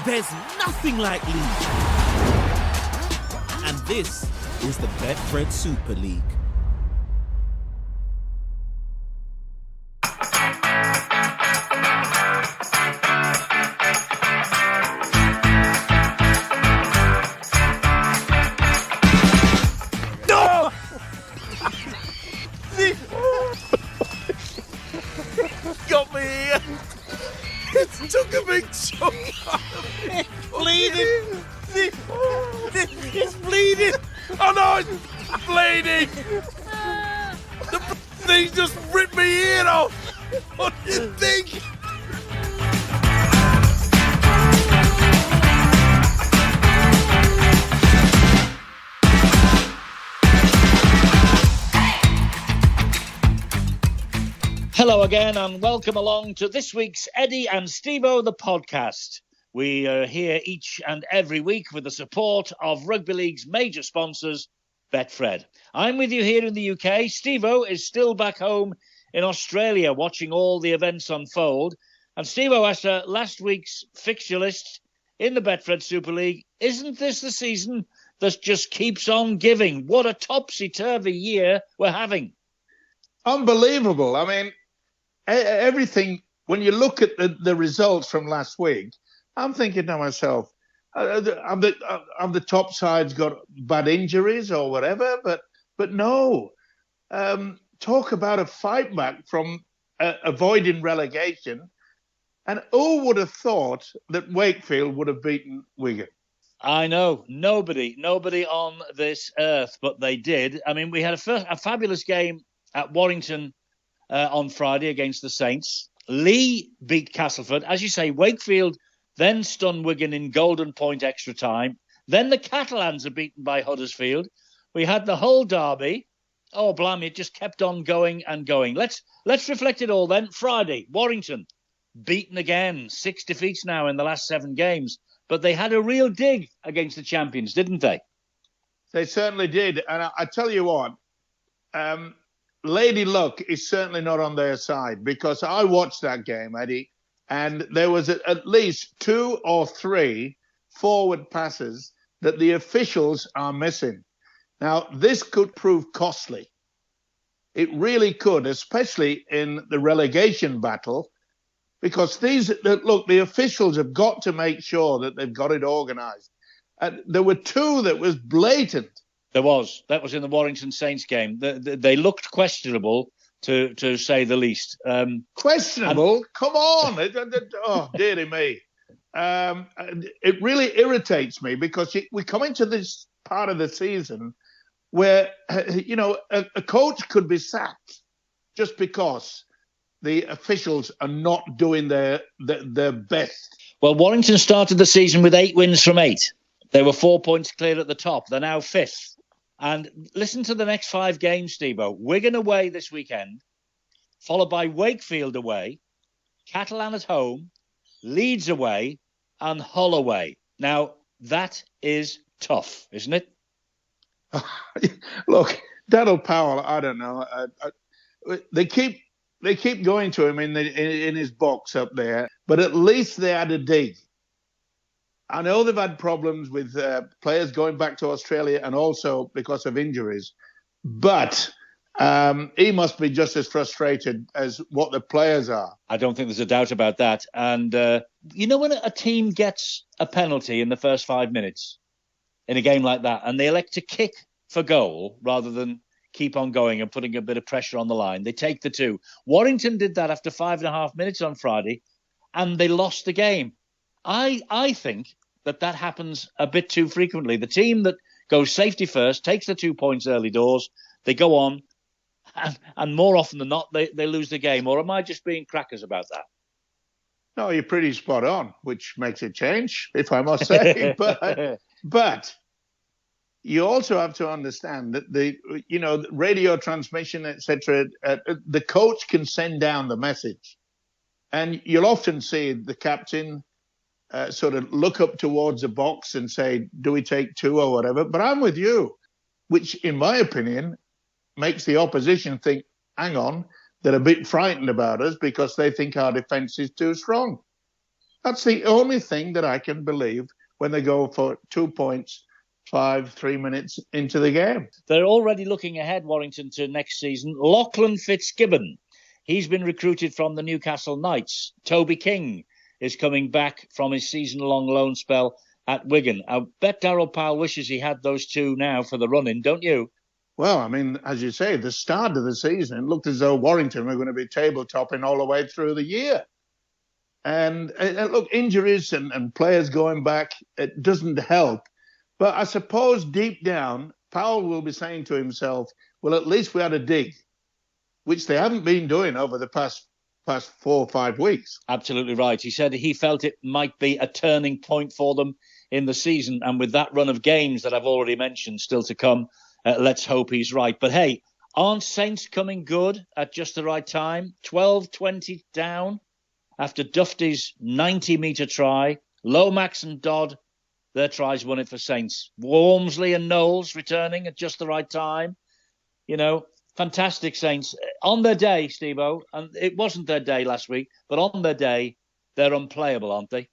There's nothing like league. And this is the Betfred Super League. No! Got me here. It took a big chunk out of me. Bleeding. It's bleeding. Oh no, it's bleeding. The thing just ripped my ear off. What do you think? Hello again and welcome along to this week's Eddie and Stevo, the podcast. We are here each and every week with the support of Rugby League's major sponsors, Betfred. I'm with you here in the UK. Stevo is still back home in Australia watching all the events unfold. And Stevo, after last week's fixture list in the Betfred Super League, isn't this the season that just keeps on giving? What a topsy-turvy year we're having. Unbelievable. I mean, everything, when you look at the results from last week, I'm thinking to myself, have the top sides got bad injuries or whatever? But no. Talk about a fight back from avoiding relegation. And who would have thought that Wakefield would have beaten Wigan? I know. Nobody on this earth, but they did. I mean, we had a fabulous game at Warrington on Friday against the Saints. Lee beat Castleford. As you say, Wakefield then stunned Wigan in Golden Point extra time. Then the Catalans are beaten by Huddersfield. We had the whole derby. Oh, blimey, it just kept on going and going. Let's reflect it all then. Friday, Warrington, beaten again. 6 defeats now in the last 7 games. But they had a real dig against the champions, didn't they? They certainly did. And I tell you what, Lady Luck is certainly not on their side, because I watched that game, Eddie, and there was at least 2 or 3 forward passes that the officials are missing. Now, this could prove costly. It really could, especially in the relegation battle, because the officials have got to make sure that they've got it organised. There were 2 that was blatant. That was in the Warrington Saints game. They looked questionable, to say the least. Questionable? Come on! Oh, dearie me. It really irritates me, because we come into this part of the season where, a coach could be sacked just because the officials are not doing their best. Well, Warrington started the season with 8 wins from 8. They were 4 points clear at the top. They're now 5th. And listen to the next 5 games, Stevo. Wigan away this weekend, followed by Wakefield away, Catalan at home, Leeds away, and Hull away. Now, that is tough, isn't it? Look, Daryl Powell, I don't know. They keep going to him in his box up there, but at least they had a dig. I know they've had problems with players going back to Australia, and also because of injuries, but he must be just as frustrated as what the players are. I don't think there's a doubt about that. And, when a team gets a penalty in the first 5 minutes in a game like that, and they elect to kick for goal rather than keep on going and putting a bit of pressure on the line, they take the 2. Warrington did that after 5.5 minutes on Friday, and they lost the game. I think that happens a bit too frequently. The team that goes safety first takes the 2 points early doors, they go on, and more often than not, they lose the game. Or am I just being crackers about that? No, you're pretty spot on, which makes a change, if I must say. But you also have to understand that the radio transmission, etc., the coach can send down the message. And you'll often see the captain sort of look up towards the box and say, do we take 2 or whatever? But I'm with you, which, in my opinion, makes the opposition think, hang on, they're a bit frightened about us because they think our defence is too strong. That's the only thing that I can believe when they go for 2 points 3 minutes into the game. They're already looking ahead, Warrington, to next season. Lachlan Fitzgibbon, he's been recruited from the Newcastle Knights. Toby King is coming back from his season-long loan spell at Wigan. I bet Darryl Powell wishes he had those two now for the run-in, don't you? Well, I mean, as you say, the start of the season, it looked as though Warrington were going to be table-topping all the way through the year. And look, injuries and players going back, it doesn't help. But I suppose deep down, Powell will be saying to himself, well, at least we had a dig, which they haven't been doing over the past 4 or 5 weeks. Absolutely right. He said he felt it might be a turning point for them in the season. And with that run of games that I've already mentioned still to come, let's hope he's right. But hey, aren't Saints coming good at just the right time? 12-20 down after Dufty's 90-metre try. Lomax and Dodd, their tries won it for Saints. Walmsley and Knowles returning at just the right time. You know, fantastic Saints. On their day, Stevo, and it wasn't their day last week, but on their day, they're unplayable, aren't they?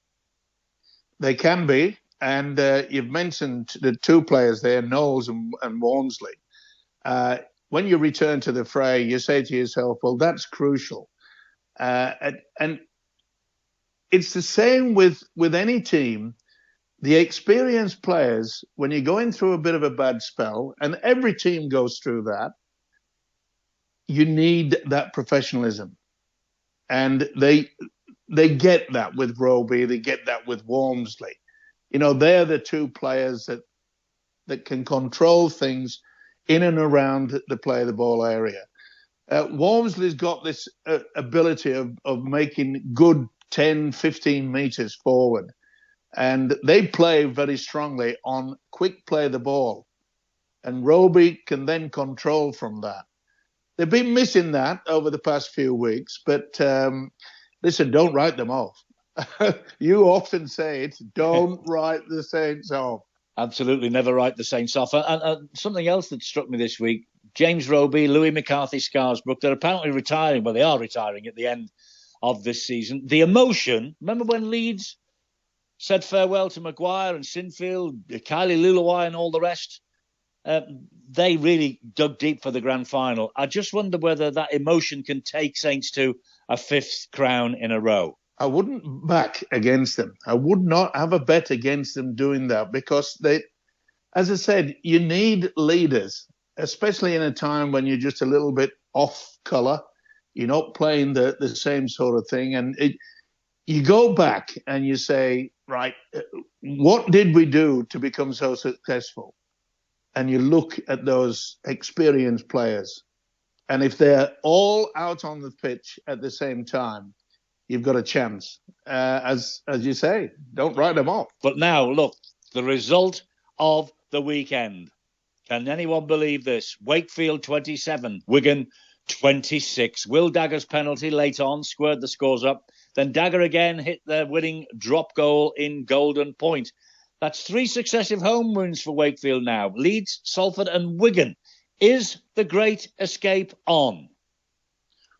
They can be. And you've mentioned the two players there, Knowles and Walmsley. When you return to the fray, you say to yourself, well, that's crucial. And it's the same with any team. The experienced players, when you're going through a bit of a bad spell, and every team goes through that, you need that professionalism. And they get that with Roby, they get that with Walmsley. You know, they're the two players that can control things in and around the play the ball area. Walmsley's got this ability of making good 10, 15 meters forward. And they play very strongly on quick play the ball. And Roby can then control from that. They've been missing that over the past few weeks, but listen, don't write them off. You often say it, don't write the Saints off. Absolutely, never write the Saints off. And something else that struck me this week, James Roby, Louis McCarthy, Scarsbrook, they're apparently retiring. Well, they are retiring at the end of this season. The emotion, remember when Leeds said farewell to Maguire and Sinfield, Kylie Lulawai and all the rest? They really dug deep for the grand final. I just wonder whether that emotion can take Saints to a 5th crown in a row. I wouldn't back against them. I would not have a bet against them doing that because they, as I said, you need leaders, especially in a time when you're just a little bit off colour. You're not playing the same sort of thing. And you go back and you say, right, what did we do to become so successful? And you look at those experienced players. And if they're all out on the pitch at the same time, you've got a chance. As you say, don't write them off. But now, look, the result of the weekend. Can anyone believe this? Wakefield 27, Wigan 26. Will Dagger's penalty late on squared the scores up. Then Dagger again hit their winning drop goal in Golden Point. That's 3 successive home wins for Wakefield now. Leeds, Salford and Wigan. Is the great escape on?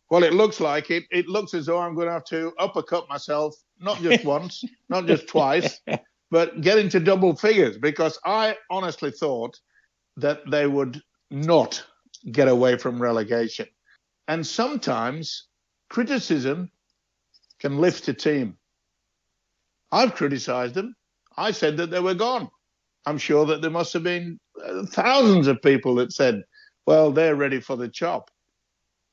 Well, it looks like it. It looks as though I'm going to have to uppercut myself, not just once, not just twice, but get into double figures, because I honestly thought that they would not get away from relegation. And sometimes criticism can lift a team. I've criticised them. I said that they were gone. I'm sure that there must have been thousands of people that said, well, they're ready for the chop.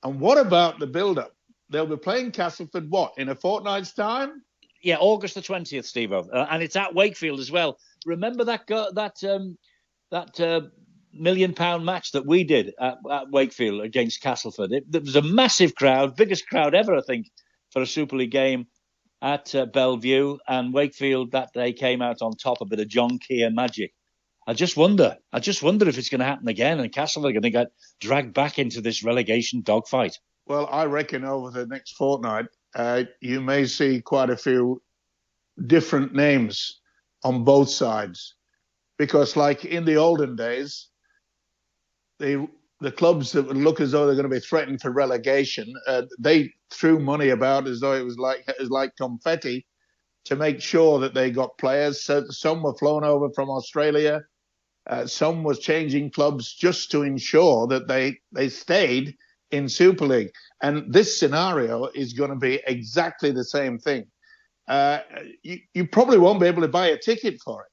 And what about the build-up? They'll be playing Castleford, what, in a fortnight's time? Yeah, August the 20th, Stevo. And it's at Wakefield as well. Remember that £1 million match that we did at Wakefield against Castleford? There was a massive crowd, biggest crowd ever, I think, for a Super League game at Bellevue. And Wakefield that day came out on top, a bit of John Keir magic. I just wonder if it's going to happen again and Castleford are going to get dragged back into this relegation dogfight. Well, I reckon over the next fortnight, you may see quite a few different names on both sides. Because like in the olden days, the clubs that would look as though they're going to be threatened for relegation, they threw money about as though it was like confetti to make sure that they got players. So some were flown over from Australia. Some was changing clubs just to ensure that they stayed in Super League. And this scenario is going to be exactly the same thing. You probably won't be able to buy a ticket for it.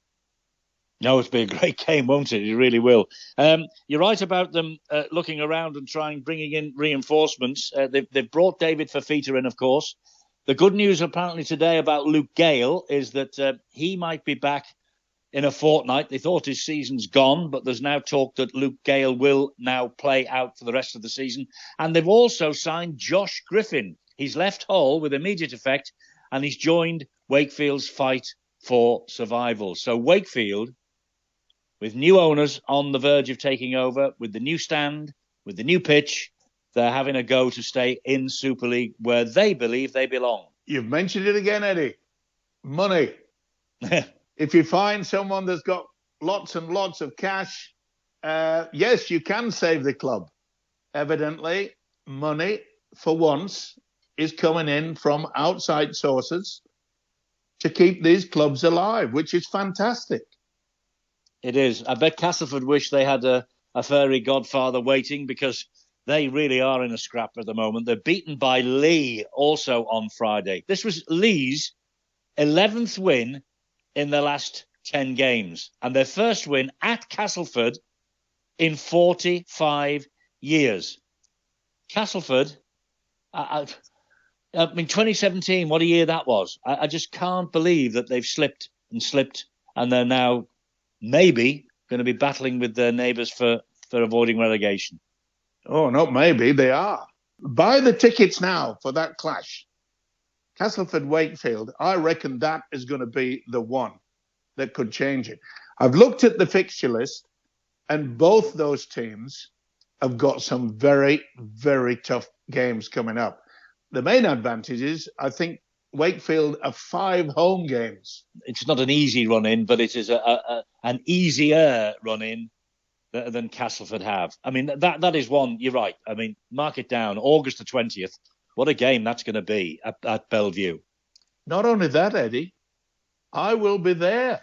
No, it'll be a great game, won't it? It really will. You're right about them looking around and bringing in reinforcements. They've brought David Fafita in, of course. The good news apparently today about Luke Gale is that he might be back in a fortnight. They thought his season's gone, but there's now talk that Luke Gale will now play out for the rest of the season. And they've also signed Josh Griffin. He's left Hull with immediate effect, and he's joined Wakefield's fight for survival. So Wakefield, with new owners on the verge of taking over, with the new stand, with the new pitch, they're having a go to stay in Super League where they believe they belong. You've mentioned it again, Eddie. Money. If you find someone that's got lots and lots of cash, yes, you can save the club. Evidently, money, for once, is coming in from outside sources to keep these clubs alive, which is fantastic. It is. I bet Castleford wish they had a fairy godfather waiting, because they really are in a scrap at the moment. They're beaten by Lee also on Friday. This was Lee's 11th win in the last 10 games, and their first win at Castleford in 45 years. Castleford, I mean, 2017, what a year that was. I just can't believe that they've slipped, and they're now maybe going to be battling with their neighbours for avoiding relegation. Oh, not maybe, they are. Buy the tickets now for that clash. Castleford Wakefield, I reckon that is going to be the one that could change it. I've looked at the fixture list, and both those teams have got some very, very tough games coming up. The main advantage is, I think, Wakefield are 5 home games. It's not an easy run-in, but it is an easier run-in than Castleford have. I mean, that is one, you're right. I mean, mark it down, August the 20th. What a game that's going to be at Bellevue. Not only that, Eddie, I will be there.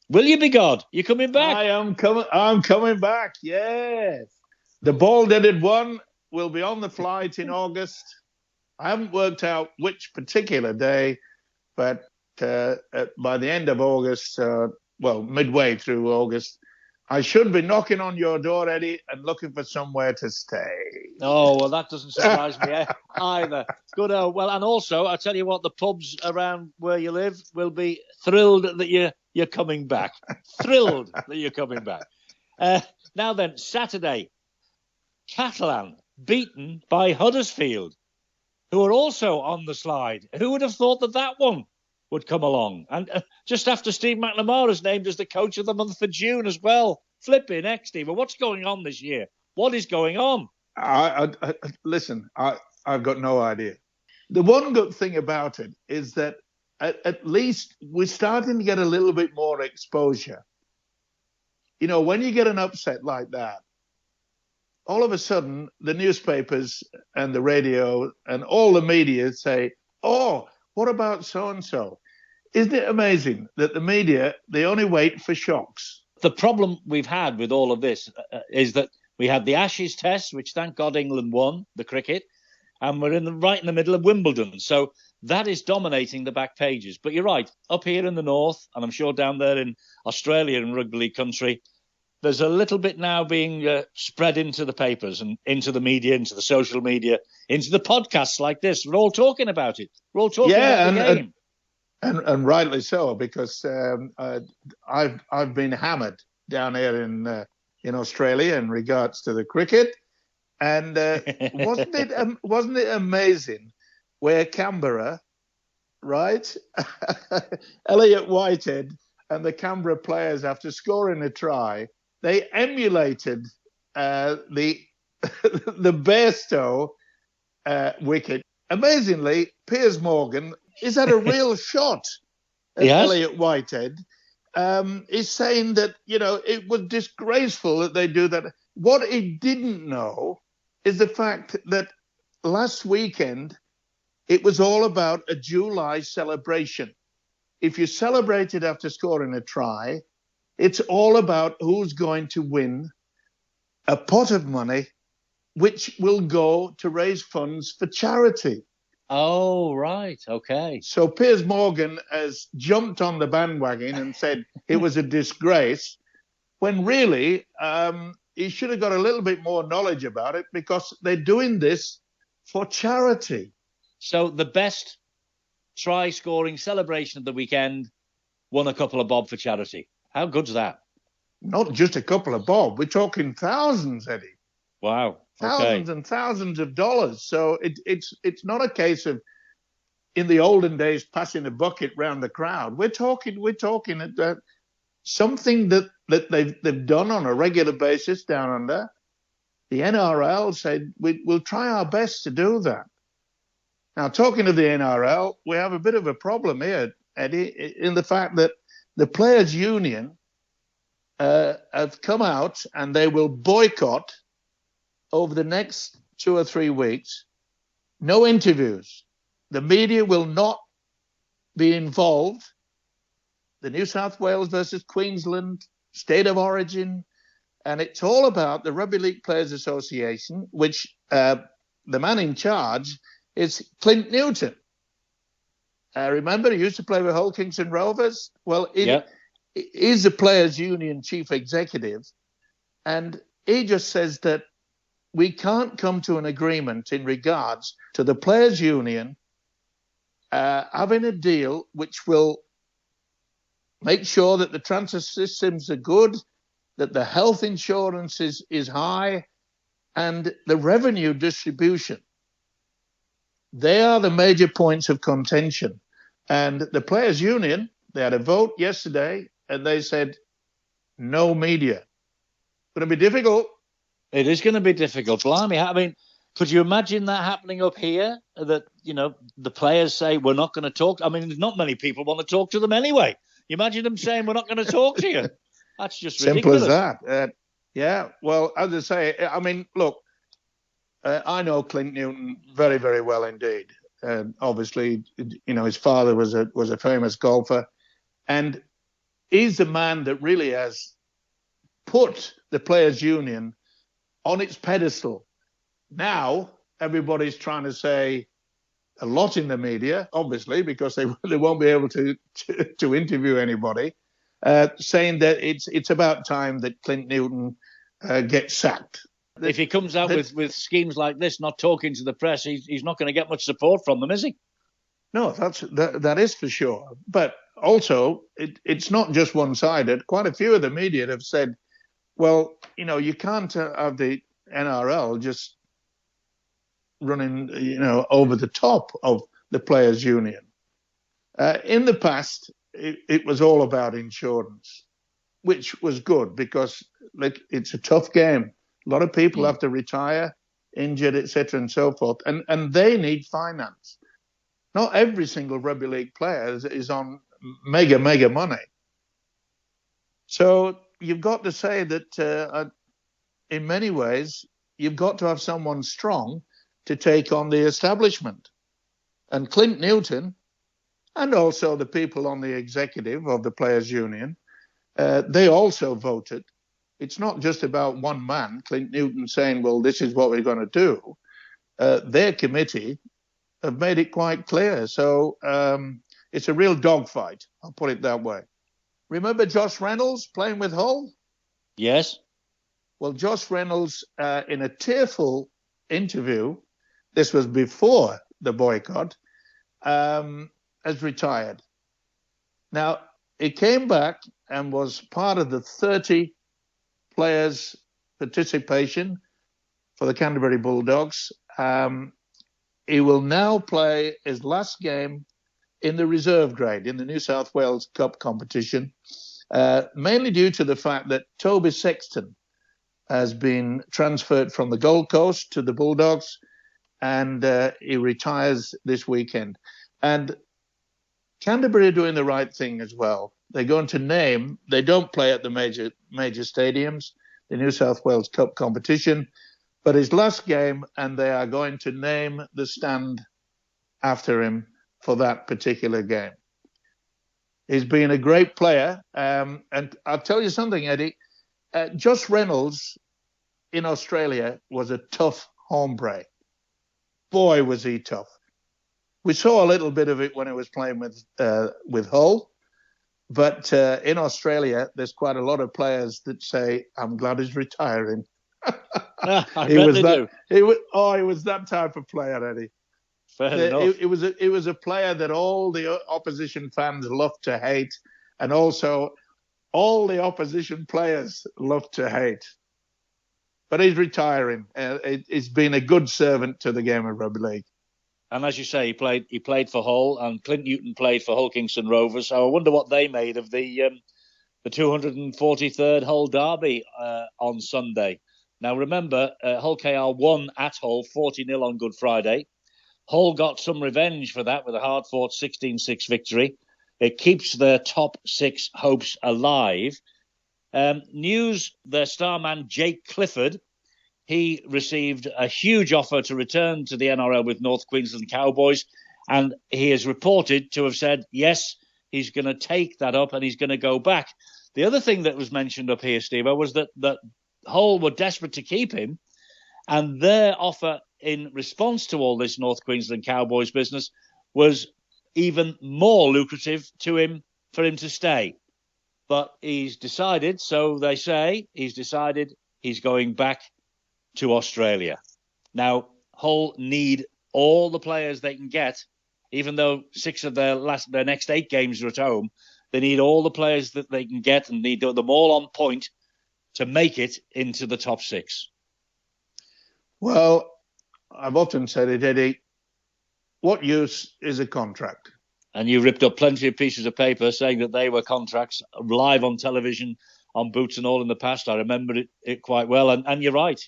Will you be God? You coming back? I'm coming back, yes. The bald-headed one will be on the flight in August. I haven't worked out which particular day, but by the end of August, midway through August, I should be knocking on your door, Eddie, and looking for somewhere to stay. Oh, well, that doesn't surprise me either. Good. Well, and also, I tell you what, the pubs around where you live will be thrilled that you're coming back. Thrilled that you're coming back. Now then, Saturday, Catalan beaten by Huddersfield, who are also on the slide. Who would have thought that one would come along? And just after Steve McNamara is named as the coach of the month for June as well. Flipping heck, Steve. What's going on this year? What is going on? Listen, I've got no idea. The one good thing about it is that at least we're starting to get a little bit more exposure. You know, when you get an upset like that, all of a sudden the newspapers and the radio and all the media say, oh, what about so-and-so? Isn't it amazing that the media, they only wait for shocks? The problem we've had with all of this is that we had the Ashes test, which thank God England won, the cricket, and we're right in the middle of Wimbledon. So that is dominating the back pages. But you're right, up here in the north, and I'm sure down there in Australia and rugby league country, there's a little bit now being spread into the papers and into the media, into the social media, into the podcasts like this. We're all talking about it. We're all talking about the game. And rightly so, because I've been hammered down here in Australia in regards to the cricket, and wasn't it amazing where Canberra, right? Elliot Whitehead and the Canberra players, after scoring a try, they emulated the Bairstow wicket. Amazingly, Piers Morgan is at a real shot at Elliot Whitehead. Is saying that, it was disgraceful that they do that. What he didn't know is the fact that last weekend it was all about a July celebration. if you celebrate it after scoring a try, it's all about who's going to win a pot of money, which will go to raise funds for charity. Oh, right. Okay. So Piers Morgan has jumped on the bandwagon and said it was a disgrace, when really he should have got a little bit more knowledge about it, because they're doing this for charity. So the best try-scoring celebration of the weekend won a couple of bob for charity. How good's that? Not just a couple of bob. We're talking thousands, Eddie. Wow. Thousands and thousands of dollars. So it's not a case of, in the olden days, passing a bucket round the crowd. We're talking about something that they've done on a regular basis down under. The NRL said we'll try our best to do that. Now, talking of the NRL, we have a bit of a problem here, Eddie, in the fact that the Players' Union have come out and they will boycott over the next 2 or 3 weeks. No interviews. The media will not be involved. The New South Wales versus Queensland state of origin, and it's all about the Rugby League Players Association, which the man in charge is Clint Newton. Remember, he used to play with Hull Kingston Rovers. Well, he's the Players' Union chief executive, and he just says that we can't come to an agreement in regards to the Players' Union having a deal which will make sure that the transfer systems are good, that the health insurance is high, and the revenue distribution. They are the major points of contention. And the Players' Union, they had a vote yesterday, and they said, no media. Going to be difficult. It is going to be difficult. Blimey. I mean, could you imagine that happening up here? That, the players say, we're not going to talk. I mean, not many people want to talk to them anyway. You imagine them saying, we're not going to talk to you. That's just ridiculous. Simple as that. Yeah, well, as I say, I mean, look, I know Clint Newton very, very well indeed. Obviously, his father was a famous golfer, and he's the man that really has put the Players' Union on its pedestal. Now everybody's trying to say a lot in the media, obviously, because they won't be able to interview anybody, saying that it's about time that Clint Newton gets sacked. If he comes out with schemes like this, not talking to the press, he's not going to get much support from them, is he? No, that is for sure. But also, it's not just one-sided. Quite a few of the media have said, well, you can't have the NRL just running, over the top of the Players' Union. In the past, it was all about insurance, which was good because it's a tough game. A lot of people have to retire, injured, etc., and so forth, and they need finance. Not every single rugby league player is on mega money. So you've got to say that in many ways, you've got to have someone strong to take on the establishment. And Clint Newton, and also the people on the executive of the Players' Union, they also voted. It's not just about one man, Clint Newton, saying, well, this is what we're going to do. Their committee have made it quite clear. So it's a real dogfight, I'll put it that way. Remember Josh Reynolds playing with Hull? Yes. Well, Josh Reynolds, in a tearful interview, this was before the boycott, has retired. Now, he came back and was part of the 30 players' participation for the Canterbury Bulldogs. He will now play his last game in the reserve grade in the New South Wales Cup competition, mainly due to the fact that Toby Sexton has been transferred from the Gold Coast to the Bulldogs, and he retires this weekend. And Canterbury are doing the right thing as well. They're going to name, they don't play at the major stadiums, the New South Wales Cup competition, but his last game, and they are going to name the stand after him for that particular game. He's been a great player. And I'll tell you something, Eddie. Josh Reynolds in Australia was a tough hombre. Boy, was he tough. We saw a little bit of it when he was playing with Hull. But in Australia, there's quite a lot of players that say, "I'm glad he's retiring." I bet they do. He was that type of player, Eddie. Fair enough. It was a player that all the opposition fans loved to hate, and also all the opposition players loved to hate. But he's retiring. He's been a good servant to the game of rugby league. And as you say, he played for Hull, and Clint Newton played for Hull Kingston Rovers. So I wonder what they made of the 243rd Hull derby on Sunday. Now remember, Hull KR won at Hull 40-0 on Good Friday. Hull got some revenge for that with a hard-fought 16-6 victory. It keeps their top six hopes alive. News: their star man Jake Clifford. He received a huge offer to return to the NRL with North Queensland Cowboys, and he is reported to have said, yes, he's going to take that up and he's going to go back. The other thing that was mentioned up here, Stevo, was that Hull were desperate to keep him, and their offer in response to all this North Queensland Cowboys business was even more lucrative to him for him to stay. But he's decided, so they say, he's going back to Australia. Now, Hull need all the players they can get, even though 6 of their next 8 games are at home. They need all the players that they can get and need them all on point to make it into the top 6. Well, I've often said it, Eddie. What use is a contract? And you ripped up plenty of pieces of paper saying that they were contracts live on television, on Boots and all in the past. I remember it quite well. And you're right,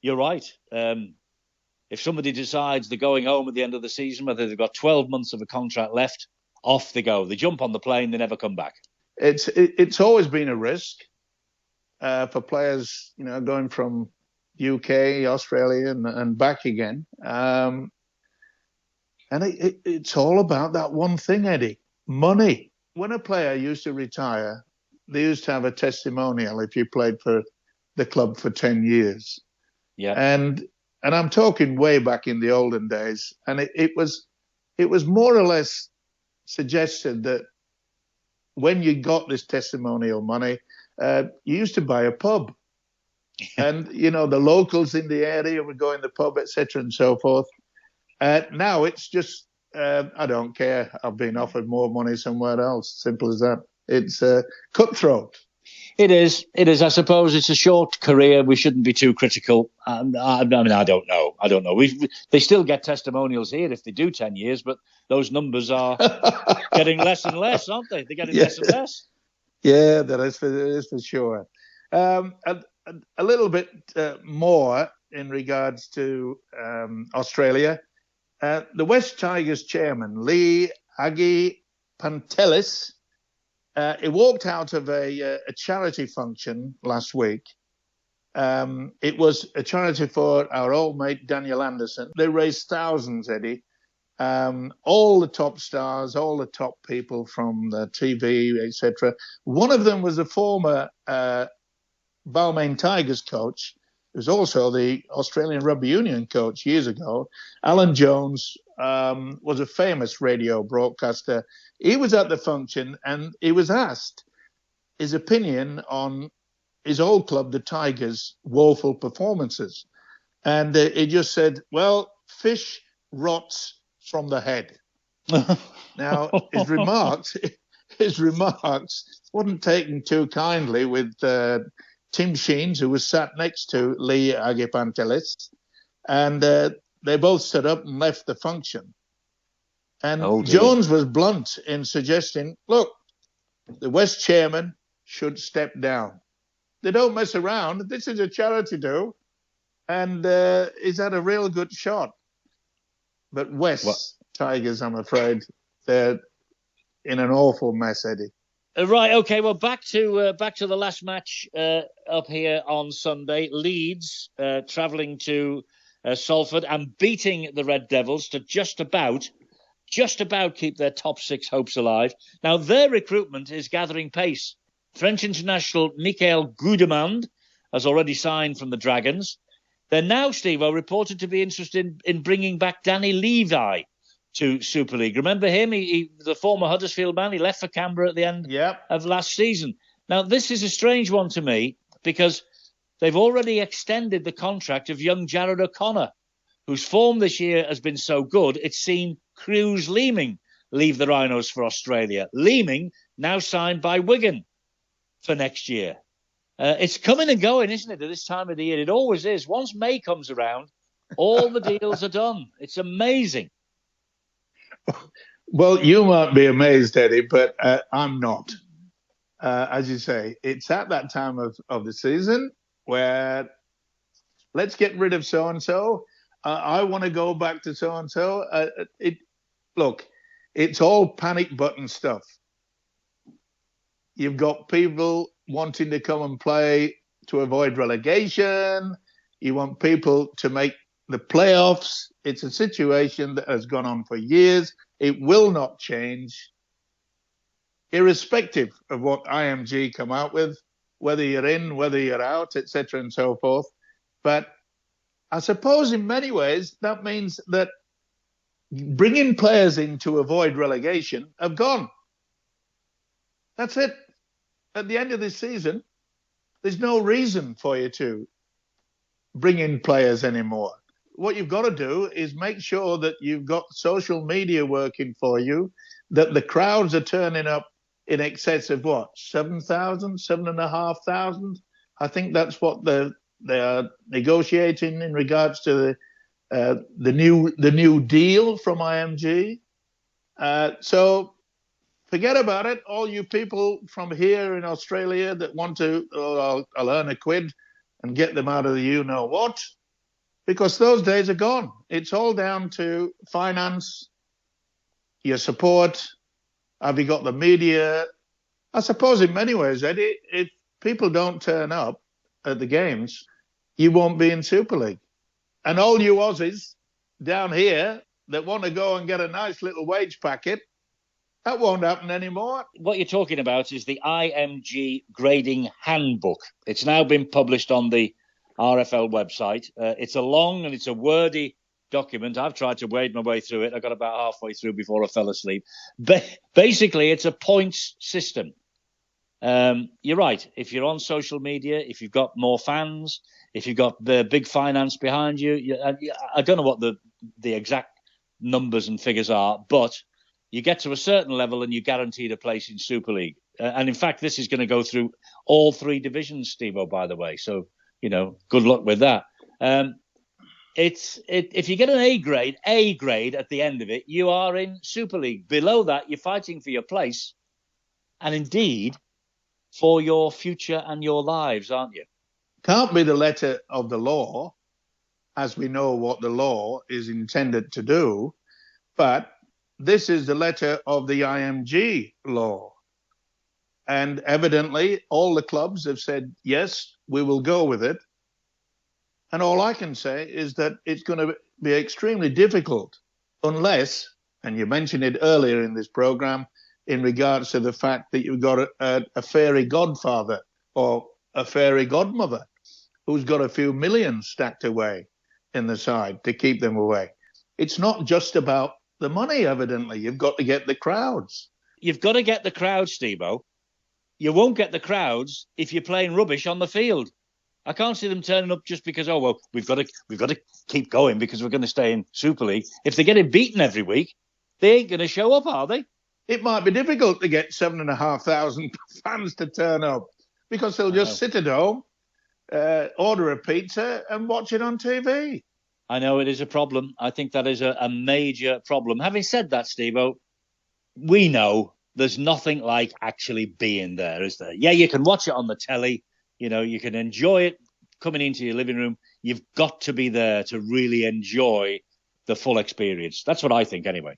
you're right. If somebody decides they're going home at the end of the season, whether they've got 12 months of a contract left, off they go. They jump on the plane, they never come back. It's always been a risk for players, going from UK, Australia, and back again. And it's all about that one thing, Eddie: money. When a player used to retire, they used to have a testimonial if you played for the club for 10 years. Yeah. And I'm talking way back in the olden days. And it was more or less suggested that when you got this testimonial money, you used to buy a pub. And, the locals in the area would go in the pub, etc. and so forth. Now it's just, I don't care. I've been offered more money somewhere else. Simple as that. It's cutthroat. It is. I suppose it's a short career. We shouldn't be too critical. I don't know. They still get testimonials here if they do 10 years, but those numbers are getting less and less, aren't they? They're getting less and less. Yeah, that is for sure. A little bit more in regards to Australia. The West Tigers chairman, Lee Pantelis, he walked out of a charity function last week. It was a charity for our old mate Daniel Anderson. They raised thousands, Eddie. All the top stars, all the top people from the TV, etc. One of them was a former Balmain Tigers coach. He was also the Australian Rugby Union coach years ago. Alan Jones was a famous radio broadcaster. He was at the function and he was asked his opinion on his old club, the Tigers' woeful performances. And he just said, well, fish rots from the head. Now, his remarks wasn't taken too kindly with Tim Sheens, who was sat next to Lee Pantelis, and they both stood up and left the function. And Jones was blunt in suggesting, look, the West chairman should step down. They don't mess around. This is a charity do. And he's had a real good shot. But West Tigers, I'm afraid, they're in an awful mess, Eddie. Right, okay, well, back to the last match up here on Sunday. Leeds travelling to Salford and beating the Red Devils to just about just about keep their top 6 hopes alive. Now, their recruitment is gathering pace. French international Michael Gudemand has already signed from the Dragons. They're now, Stevo, reported to be interested in bringing back Danny Levi to Super League. Remember him? He the former Huddersfield man. He left for Canberra at the end of last season. Now, this is a strange one to me because they've already extended the contract of young Jared O'Connor, whose form this year has been so good, it's seen Cruz Leeming leave the Rhinos for Australia. Leeming now signed by Wigan for next year. It's coming and going, isn't it, at this time of the year? It always is. Once May comes around, all the deals are done. It's amazing. Well, you might be amazed, Eddie, but I'm not. As you say, it's at that time of the season where let's get rid of so-and-so. I want to go back to so-and-so. Look, it's all panic button stuff. You've got people wanting to come and play to avoid relegation. You want people to make the playoffs. It's a situation that has gone on for years. It will not change, irrespective of what IMG come out with, whether you're in, whether you're out, etc., and so forth. But I suppose in many ways that means that bringing players in to avoid relegation have gone. That's it. At the end of this season, there's no reason for you to bring in players anymore. What you've got to do is make sure that you've got social media working for you, that the crowds are turning up in excess of what, 7,000, 7,500? I think that's what they are negotiating in regards to the new deal from IMG. So forget about it. All you people from here in Australia that want to, I'll earn a quid and get them out of the you-know-what, because those days are gone. It's all down to finance, your support. Have you got the media? I suppose in many ways, Eddie, if people don't turn up at the games, you won't be in Super League. And all you Aussies down here that want to go and get a nice little wage packet, that won't happen anymore. What you're talking about is the IMG grading handbook. It's now been published on the RFL website. It's a long and it's a wordy document. I've tried to wade my way through it. I got about halfway through before I fell asleep. Basically, it's a points system. You're right. If you're on social media, if you've got more fans, if you've got the big finance behind you, I don't know what the exact numbers and figures are, but you get to a certain level and you're guaranteed a place in Super League. And in fact, this is going to go through all 3 divisions, Stevo, by the way. So, good luck with that. If you get an A grade at the end of it, you are in Super League. Below that, you're fighting for your place and indeed for your future and your lives, aren't you? Can't be the letter of the law, as we know what the law is intended to do, but this is the letter of the IMG law. And evidently, all the clubs have said, yes, we will go with it. And all I can say is that it's going to be extremely difficult unless, and you mentioned it earlier in this program, in regards to the fact that you've got a fairy godfather or a fairy godmother who's got a few million stacked away in the side to keep them away. It's not just about the money, evidently. You've got to get the crowds. You've got to get the crowds, Stevo. You won't get the crowds if you're playing rubbish on the field. I can't see them turning up just because, we've got to keep going because we're going to stay in Super League. If they're getting beaten every week, they ain't going to show up, are they? It might be difficult to get 7,500 fans to turn up because they'll just sit at home, order a pizza and watch it on TV. I know it is a problem. I think that is a major problem. Having said that, Stevo, we know there's nothing like actually being there, is there? Yeah, you can watch it on the telly. You can enjoy it coming into your living room. You've got to be there to really enjoy the full experience. That's what I think anyway.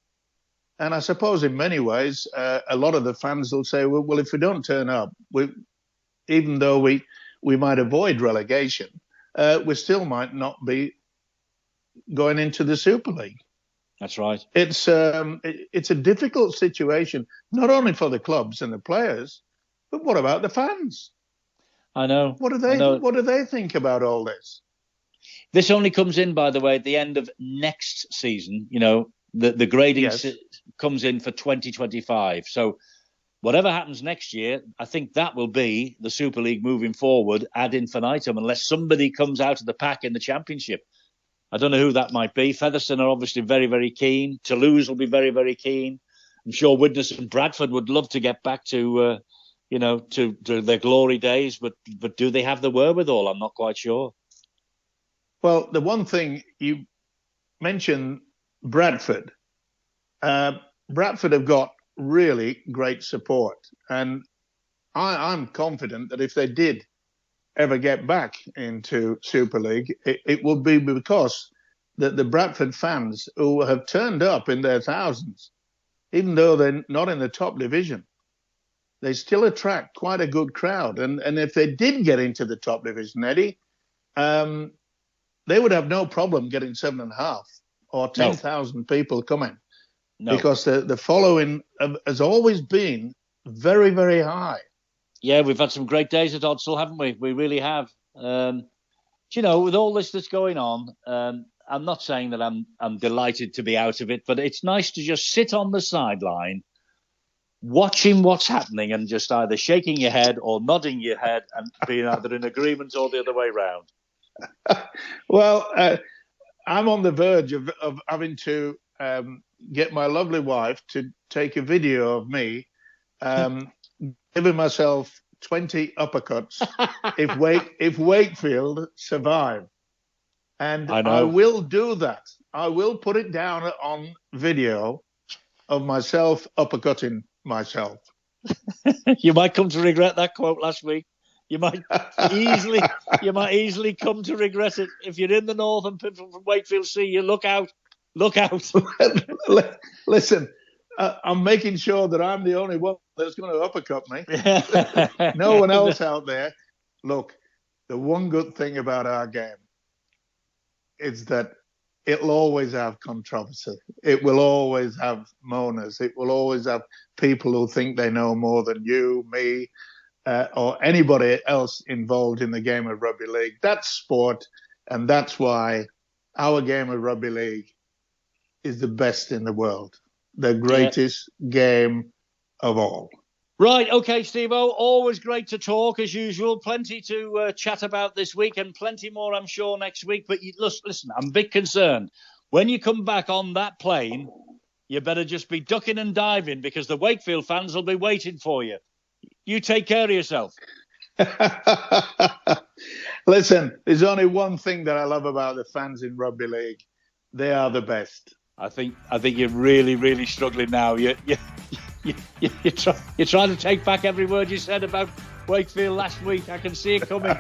And I suppose in many ways, a lot of the fans will say, well, if we don't turn up, even though we might avoid relegation, we still might not be going into the Super League. That's right. It's a difficult situation, not only for the clubs and the players, but what about the fans? I know. What do they think about all this? This only comes in, by the way, at the end of next season. You know, the grading comes in for 2025. So whatever happens next year, I think that will be the Super League moving forward ad infinitum, unless somebody comes out of the pack in the Championship. I don't know who that might be. Featherstone are obviously very, very keen. Toulouse will be very, very keen. I'm sure Widnes and Bradford would love to get back to, to their glory days. But do they have the wherewithal? I'm not quite sure. Well, the one thing you mentioned, Bradford. Bradford have got really great support. And I'm confident that if they did ever get back into Super League, it would be because the Bradford fans who have turned up in their thousands, even though they're not in the top division, they still attract quite a good crowd. And if they did get into the top division, Eddie, they would have no problem getting 7,500 or 10,000 people coming. No. Because the following has always been very, very high. Yeah, we've had some great days at Odsal, haven't we? We really have. With all this that's going on, I'm not saying that I'm delighted to be out of it, but it's nice to just sit on the sideline, watching what's happening and just either shaking your head or nodding your head and being either in agreement or the other way round. Well, I'm on the verge of having to get my lovely wife to take a video of me giving myself 20 uppercuts if Wakefield survive. And I will do that. I will put it down on video of myself uppercutting myself. You might come to regret that quote last week. You might easily come to regret it. If you're in the north and people from Wakefield see you, look out. Look out. Listen, I'm making sure that I'm the only one that's going to uppercut me. No one else out there. Look, the one good thing about our game is that it'll always have controversy. It will always have moaners. It will always have people who think they know more than you, me, or anybody else involved in the game of rugby league. That's sport, and that's why our game of rugby league is the best in the world. The greatest game of all. Right, okay, Stevo, always great to talk as usual. Plenty to chat about this week and plenty more, I'm sure, next week. But listen, I'm a bit concerned. When you come back on that plane, you better just be ducking and diving because the Wakefield fans will be waiting for you. You take care of yourself. Listen, there's only one thing that I love about the fans in rugby league. They are the best. I think you're really, really struggling now. You're trying to take back every word you said about Wakefield last week. I can see it coming.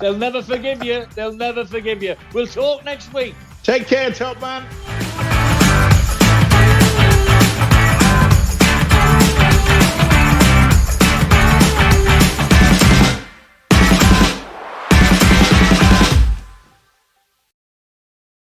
They'll never forgive you. We'll talk next week. Take care, top man.